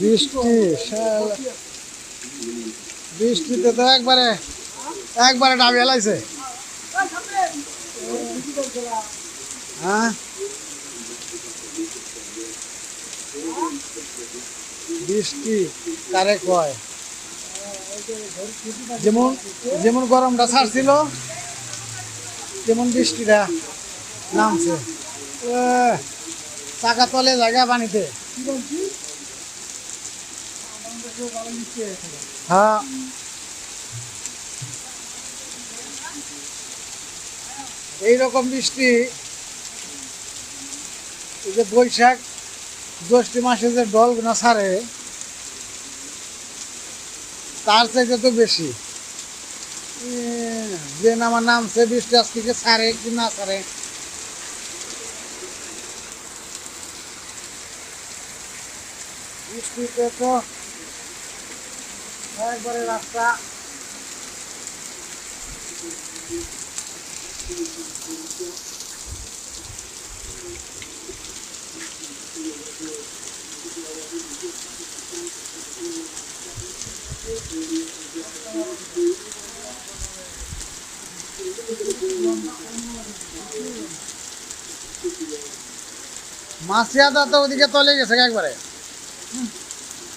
বৃষ্টি বৃষ্টিতে তো একবারে একবারে ডাবি এলাইছে। হ্যাঁ, বৃষ্টি কারে কয়, যেমন যেমন গরমটা ছাড়ছিল তেমন বৃষ্টিটা নামছে। চাকা তলে জায়গা পানিতে। হ্যাঁ, এইরকম বৃষ্টি এই যে বৈশাখ জ্যৈষ্ঠ মাসে যে ডলগুনা ছাড়ে তার চাইতে তো বেশি। যে নামার নামছে বৃষ্টি আজকে ছাড়ে কি না ছাড়ে। বৃষ্টিতে তো একবারে রাস্তা মাছিয়াদা তো ওদিকে তলে গেছে একবারে।